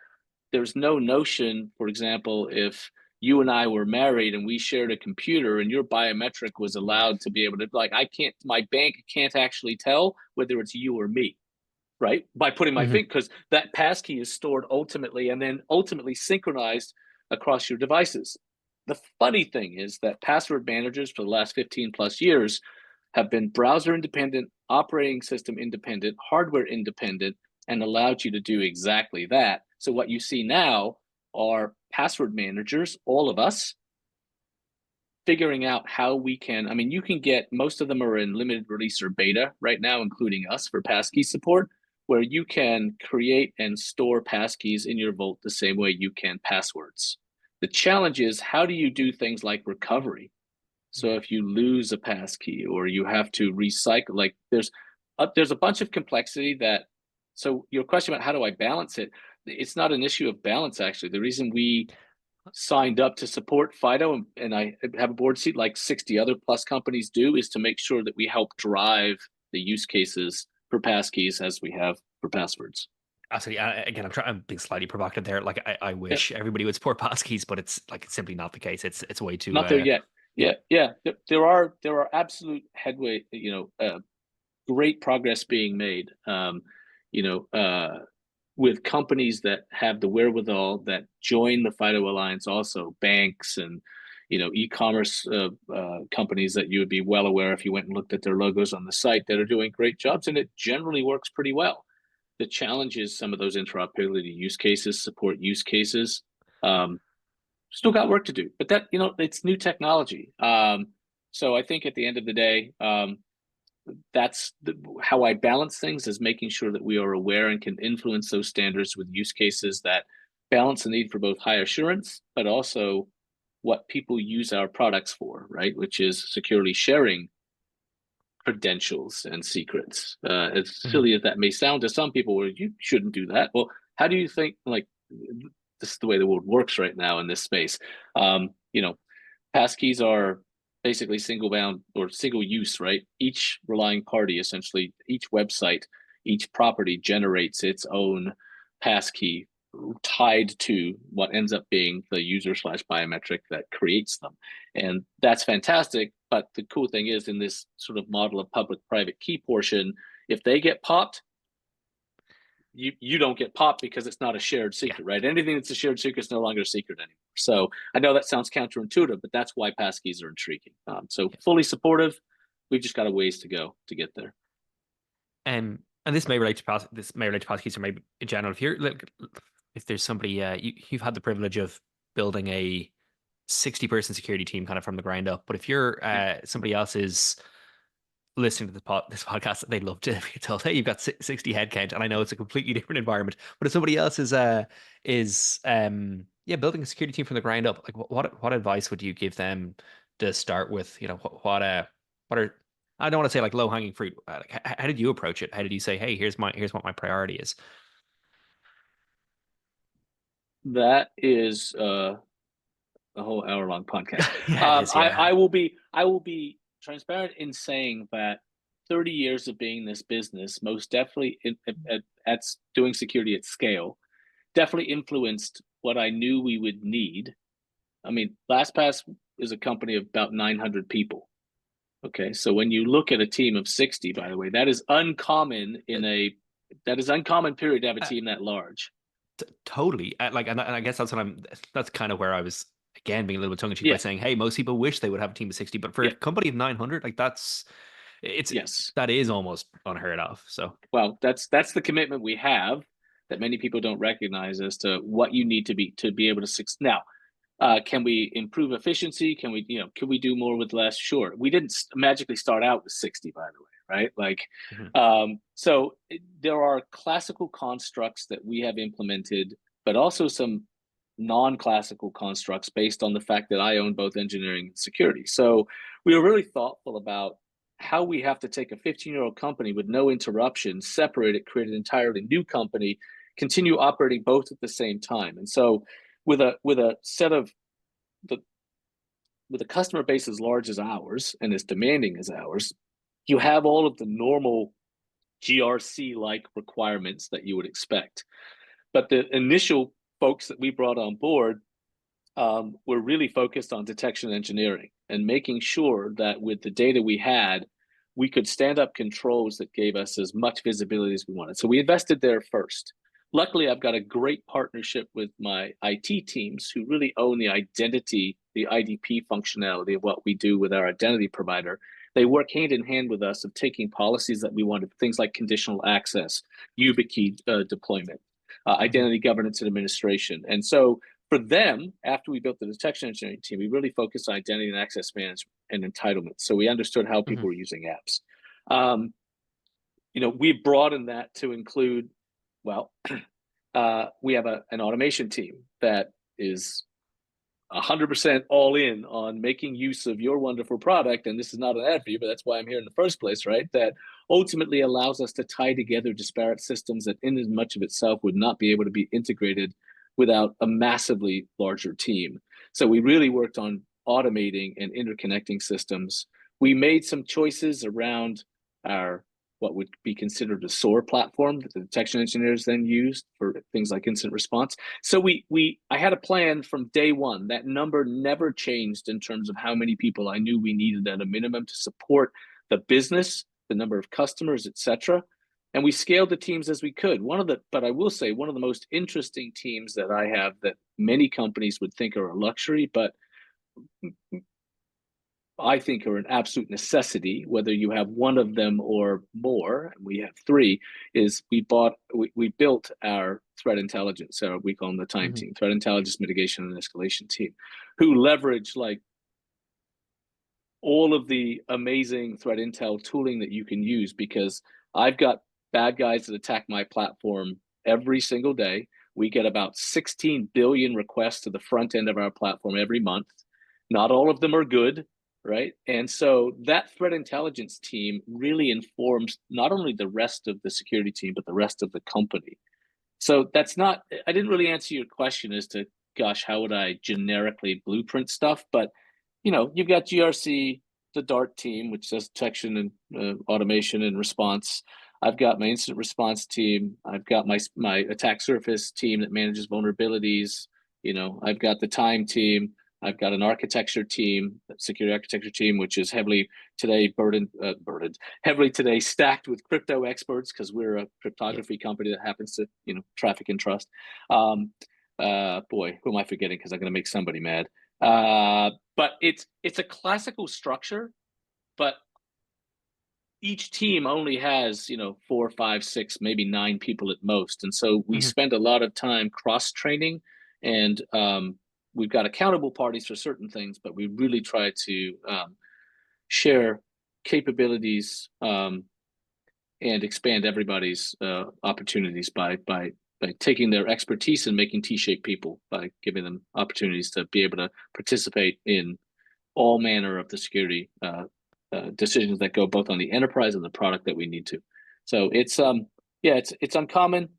There's no notion, for example, if you and I were married and we shared a computer and your biometric was allowed to be able to, my bank can't actually tell whether it's you or me, right? By putting my finger, because that passkey is stored ultimately synchronized across your devices. The funny thing is that password managers for the last 15 plus years have been browser independent, operating system independent, hardware independent, and allowed you to do exactly that. So what you see now are password managers, all of us, figuring out how we can, you can get, most of them are in limited release or beta right now, including us, for passkey support, where you can create and store passkeys in your Vault the same way you can passwords. The challenge is, how do you do things like recovery? So if you lose a passkey or you have to recycle, there's a bunch of complexity that, so your question about how do I balance it, it's not an issue of balance, actually. The reason we signed up to support FIDO, and I have a board seat like 60 other plus companies do, is to make sure that we help drive the use cases for passkeys as we have for passwords. Absolutely. Again, I'm being slightly provocative there. I wish everybody would support passkeys, but it's simply not the case. It's way too not there yet. Yeah. There are absolute headway. Great progress being made. With companies that have the wherewithal, that join the FIDO Alliance, also banks and e-commerce companies that you would be well aware if you went and looked at their logos on the site, that are doing great jobs, and it generally works pretty well. The challenge is some of those interoperability use cases, support use cases, still got work to do, but that, it's new technology. So I think at the end of the day, that's how I balance things, is making sure that we are aware and can influence those standards with use cases that balance the need for both high assurance, but also what people use our products for, right? Which is securely sharing credentials and secrets. As silly as that may sound to some people, where you shouldn't do that. Well, how do you think, this is the way the world works right now in this space? Passkeys are basically single bound or single use, right? Each relying party, essentially, each website, each property generates its own passkey tied to what ends up being the user/biometric that creates them. And that's fantastic. But the cool thing is, in this sort of model of public-private key portion, if they get popped, you don't get popped because it's not a shared secret, right? Anything that's a shared secret is no longer a secret anymore. So I know that sounds counterintuitive, but that's why passkeys are intriguing. Fully supportive. We've just got a ways to go to get there. And this may relate to passkeys, or maybe in general. If there's somebody, you've had the privilege of building a 60-person security team kind of from the ground up, but if you're somebody else is listening to this podcast, they'd love to be told, hey, you've got 60 headcount, and I know it's a completely different environment. But if somebody else is yeah, building a security team from the ground up, like what advice would you give them to start with? You know, what are, I don't want to say like low hanging fruit. Like, how did you approach it? How did you say, hey, here's what my priority is? That is a whole hour-long podcast. Yeah, it is. Yeah. I will be transparent in saying that 30 years of being in this business, most definitely at doing security at scale, definitely influenced what I knew we would need. I mean, LastPass is a company of about 900 people. Okay, so when you look at a team of 60, by the way, that is uncommon period to have a Uh, team that large. Totally. Like, and I guess that's kind of where I was again being a little bit tongue in cheek by Yeah, saying, hey, most people wish they would have a team of 60, but for a yeah, company of 900, like it's yes. that is almost unheard of. So, Well, that's the commitment we have that many people don't recognize as to what you need to be able to succeed. Now, can we improve efficiency? Can we do more with less? Sure. We didn't magically start out with 60, by the way, right? Like, mhm, there are classical constructs that we have implemented, but also some non-classical constructs based on the fact that I own both engineering and security. So we were really thoughtful about how we have to take a 15-year-old company with no interruption, separate it, create an entirely new company, continue operating both at the same time. And so with a set of the with a customer base as large as ours and as demanding as ours, you have all of the normal GRC like requirements that you would expect. But the initial folks that we brought on board were really focused on detection engineering and making sure that with the data we had, we could stand up controls that gave us as much visibility as we wanted. So we invested there first. Luckily, I've got a great partnership with my IT teams who really own the identity, the IDP functionality of what we do with our identity provider. They work hand in hand with us of taking policies that we wanted, things like conditional access, YubiKey deployment, mhm, identity governance and administration. And so for them, after we built the detection engineering team, we really focused on identity and access management and entitlement. So we understood how mhm, people were using apps. Um, we broadened that to include, well, we have an automation team that is 100% all in on making use of your wonderful product. And this is not an ad for you, but that's why I'm here in the first place, right? That ultimately allows us to tie together disparate systems that in as much of itself would not be able to be integrated without a massively larger team. So we really worked on automating and interconnecting systems. We made some choices around our what would be considered a SOAR platform that the detection engineers then used for things like incident response. So I had a plan from day one. That number never changed in terms of how many people I knew we needed at a minimum to support the business, the number of customers, etc. And we scaled the teams as we could. But I will say, one of the most interesting teams that I have that many companies would think are a luxury, but I think are an absolute necessity, whether you have one of them or more, and we have three, is we built our threat intelligence, or we call them the time mhm, team, threat intelligence mitigation and escalation team, who leverage like all of the amazing threat intel tooling that you can use because I've got bad guys that attack my platform every single day. We get about 16 billion requests to the front end of our platform every month. Not all of them are good, right? And so that threat intelligence team really informs not only the rest of the security team, but the rest of the company. So I didn't really answer your question as to, gosh, how would I generically blueprint stuff? But, you've got GRC, the DART team, which does detection and automation and response. I've got my incident response team. I've got my attack surface team that manages vulnerabilities. I've got the time team. I've got an architecture team, security architecture team, which is heavily today heavily today stacked with crypto experts because we're a yeah, cryptography company that happens to, traffic and trust. Boy, who am I forgetting? Because I'm going to make somebody mad. But it's a classical structure, but each team only has, 4, 5, 6, maybe 9 people at most, and so we mhm, spend a lot of time cross training, and we've got accountable parties for certain things, but we really try to share capabilities and expand everybody's opportunities by taking their expertise and making T-shaped people, by giving them opportunities to be able to participate in all manner of the security decisions that go both on the enterprise and the product that we need to. So it's it's uncommon.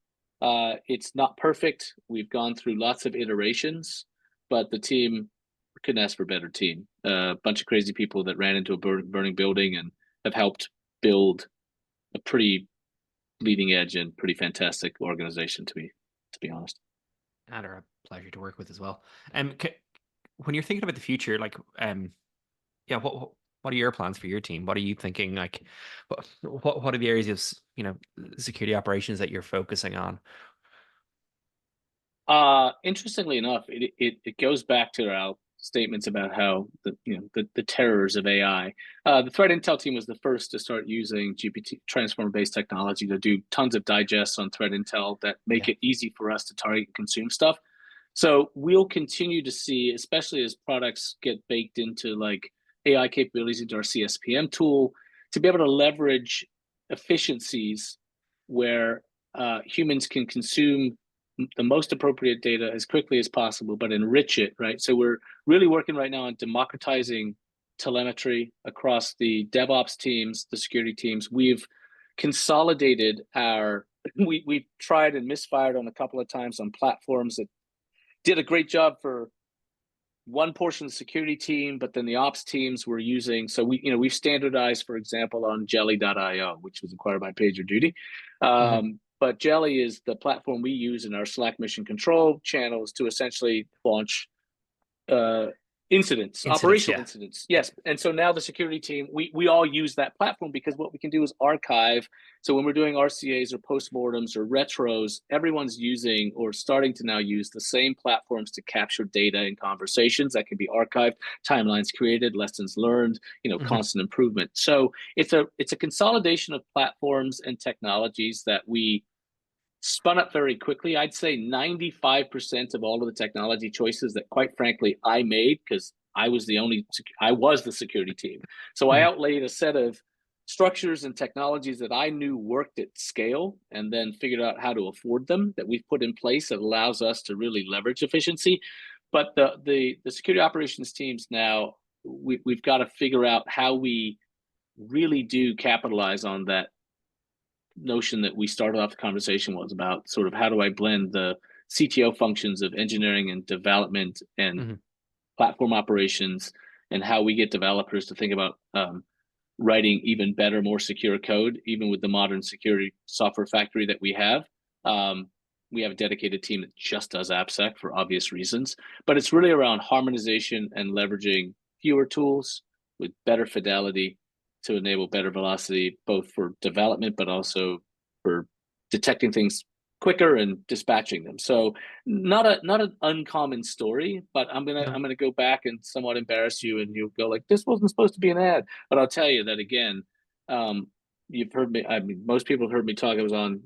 It's not perfect. We've gone through lots of iterations, but the team couldn't ask for a better team. A bunch of crazy people that ran into a burning building and have helped build a pretty leading edge and pretty fantastic organization, to be honest. And are a pleasure to work with as well. When you're thinking about the future, like, yeah, what are your plans for your team? What are you thinking? Like, what are the areas of, you know, security operations that you're focusing on? Interestingly enough, it goes back to our statements about how the terrors of AI. The threat intel team was the first to start using GPT transformer-based technology to do tons of digests on threat intel that make it easy for us to target and consume stuff. So we'll continue to see, especially as products get baked into like AI capabilities into our CSPM tool, to be able to leverage efficiencies where humans can consume the most appropriate data as quickly as possible, but enrich it, right? So we're really working right now on democratizing telemetry across the DevOps teams, the security teams. We've consolidated we've tried and misfired on a couple of times on platforms that did a great job for one portion of the security team, but then the ops teams were using. So we've standardized, for example, on Jelly.io, which was acquired by PagerDuty. But Jelly is the platform we use in our Slack mission control channels to essentially launch operational incidents. Yes. And so now the security team, we all use that platform because what we can do is archive. So when we're doing RCAs or postmortems or retros, everyone's using or starting to now use the same platforms to capture data and conversations that can be archived, timelines created, lessons learned, constant improvement. So it's a consolidation of platforms and technologies that we spun up very quickly. I'd say 95% of all of the technology choices that, quite frankly, I made, because I was the security team. So I outlaid a set of structures and technologies that I knew worked at scale, and then figured out how to afford them, that we've put in place that allows us to really leverage efficiency. But the security operations teams now, we've got to figure out how we really do capitalize on that notion that we started off the conversation was about, sort of how do I blend the CTO functions of engineering and development and platform operations, and how we get developers to think about writing even better, more secure code, even with the modern security software factory that we have. We have a dedicated team that just does AppSec for obvious reasons, but it's really around harmonization and leveraging fewer tools with better fidelity to enable better velocity, both for development, but also for detecting things quicker and dispatching them. So not an uncommon story, but I'm gonna go back and somewhat embarrass you, and you'll go like, this wasn't supposed to be an ad. But I'll tell you that again, you've heard me. I mean, most people have heard me talk. I was on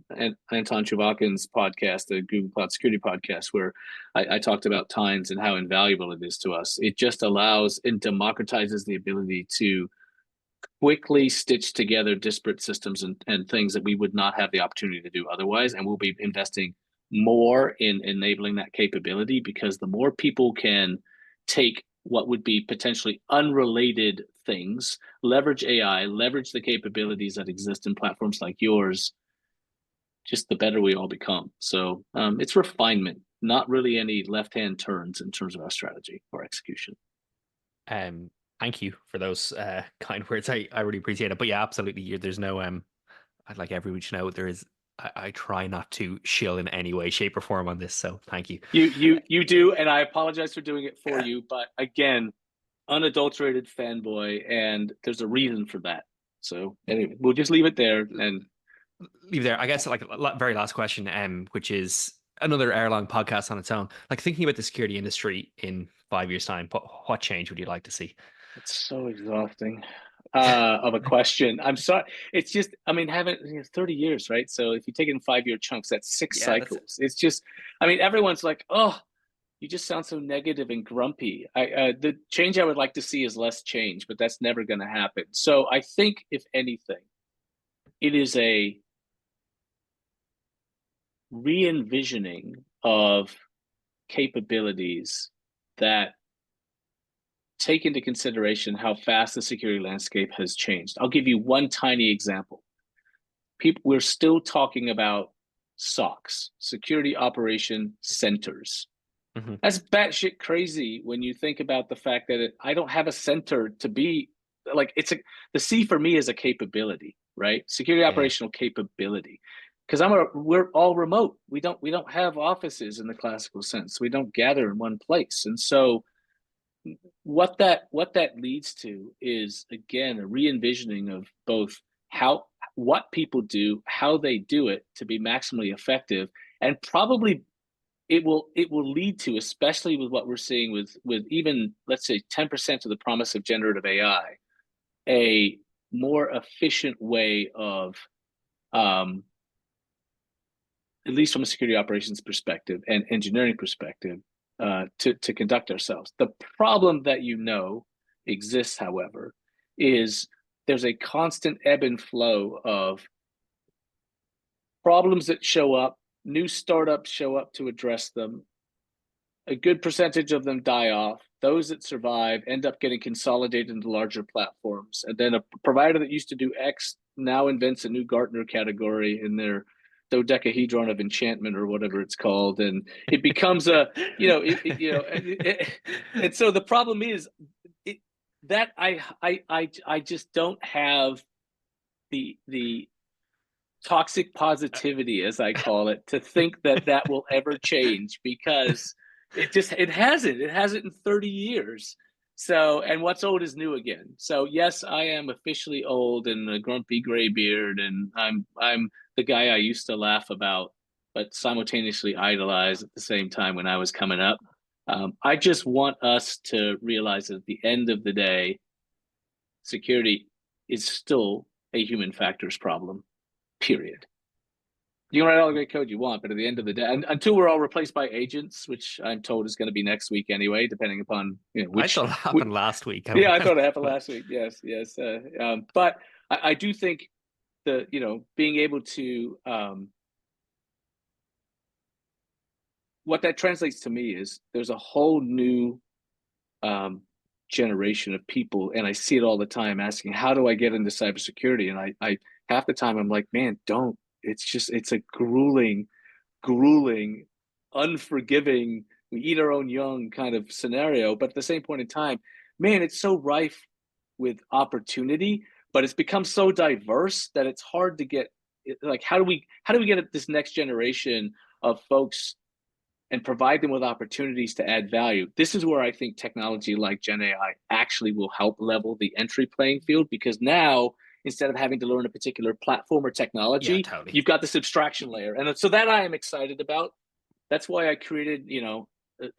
Anton Chuvakin's podcast, the Google Cloud Security podcast, where I talked about Tines and how invaluable it is to us. It just allows and democratizes the ability to quickly stitch together disparate systems and things that we would not have the opportunity to do otherwise. And we'll be investing more in enabling that capability, because the more people can take what would be potentially unrelated things, leverage AI, leverage the capabilities that exist in platforms like yours, just the better we all become. So it's refinement, not really any left-hand turns in terms of our strategy or execution. Thank you for those kind words. I really appreciate it. But yeah, absolutely. There's no I'd like everyone to know there is. I try not to shill in any way, shape, or form on this. So thank you. You do, and I apologize for doing it for you. But again, unadulterated fanboy, and there's a reason for that. So anyway, we'll just leave it there and leave there. I guess like very last question, which is another hour-long podcast on its own. Like, thinking about the security industry in 5 years' time, what change would you like to see? It's so exhausting of a question. I'm sorry. It's just, I mean, having 30 years, right? So if you take it in 5-year chunks, that's six cycles. It's just, I mean, everyone's like, oh, You just sound so negative and grumpy. The change I would like to see is less change, but that's never going to happen. So I think, if anything, it is a re-envisioning of capabilities that take into consideration how fast the security landscape has changed. I'll give you one tiny example. We're still talking about SOCs, security operation centers. Mm-hmm. That's batshit crazy when you think about the fact that I don't have a center to be like, the C for me is a capability, right? Security operational capability. Because we're all remote. We don't have offices in the classical sense. We don't gather in one place. And so what that leads to is, again, a re-envisioning of both what people do, how they do it to be maximally effective, and probably it will lead to, especially with what we're seeing with even, let's say, 10% of the promise of generative AI, a more efficient way of, at least from a security operations perspective and engineering perspective, to conduct ourselves. The problem that exists, however, is there's a constant ebb and flow of problems that show up, new startups show up to address them. A good percentage of them die off. Those that survive end up getting consolidated into larger platforms. And then a provider that used to do X now invents a new Gartner category in their dodecahedron of enchantment or whatever it's called. And it becomes and so the problem is that I just don't have the toxic positivity, as I call it, to think that will ever change, because it hasn't in 30 years. So, and what's old is new again. So yes, I am officially old and a grumpy gray beard, and I'm the guy I used to laugh about, but simultaneously idolize at the same time when I was coming up. I just want us to realize that at the end of the day, security is still a human factors problem, period. You can write all the great code you want, but at the end of the day, until we're all replaced by agents, which I'm told is going to be next week anyway, depending upon which. I thought it happened last week. Yeah, I thought it happened last week. Yes. But I do think being able to what that translates to me is there's a whole new generation of people, and I see it all the time, asking, how do I get into cybersecurity? And I half the time I'm like, man, don't. It's a grueling, unforgiving, we eat our own young kind of scenario. But at the same point in time, man, it's so rife with opportunity, but it's become so diverse that it's hard to get, like, how do we get at this next generation of folks and provide them with opportunities to add value? This is where I think technology like Gen AI actually will help level the entry playing field, because now, instead of having to learn a particular platform or technology, totally, you've got this abstraction layer. And so that I am excited about. That's why I created,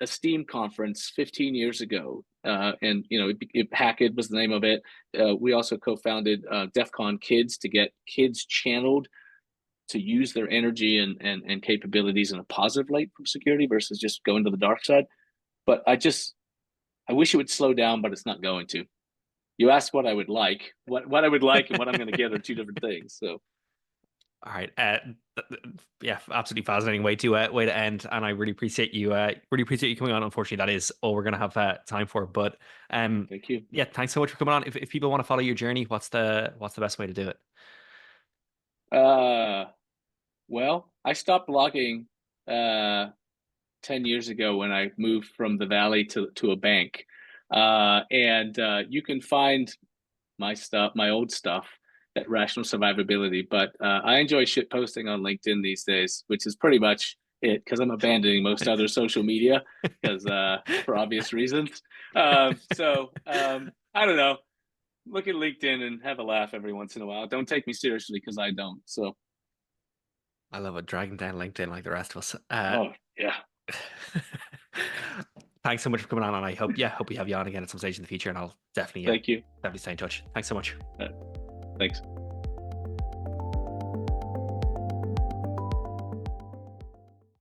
a STEAM conference 15 years ago. And, Hackett was the name of it. We also co-founded DEF CON Kids to get kids channeled to use their energy and capabilities in a positive light from security versus just going to the dark side. But I wish it would slow down, but it's not going to. You asked what I would like. What I would like and what I'm going to get are two different things. So, all right, yeah, absolutely fascinating way to end. And I really appreciate you. Coming on. Unfortunately, that is all we're going to have time for. But thank you. Yeah, thanks so much for coming on. If people want to follow your journey, what's the best way to do it? Well, I stopped blogging 10 years ago when I moved from the Valley to a bank. And you can find my old stuff at Rational Survivability. But I enjoy shit posting on LinkedIn these days, which is pretty much it, because I'm abandoning most other social media because for obvious reasons. So I don't know. Look at LinkedIn and have a laugh every once in a while. Don't take me seriously, because I don't. So I love it, dragging down LinkedIn like the rest of us. Oh yeah. Thanks so much for coming on, and I hope we have you on again at some stage in the future, and I'll definitely Thank you. definitely stay in touch. Thanks so much. Thanks.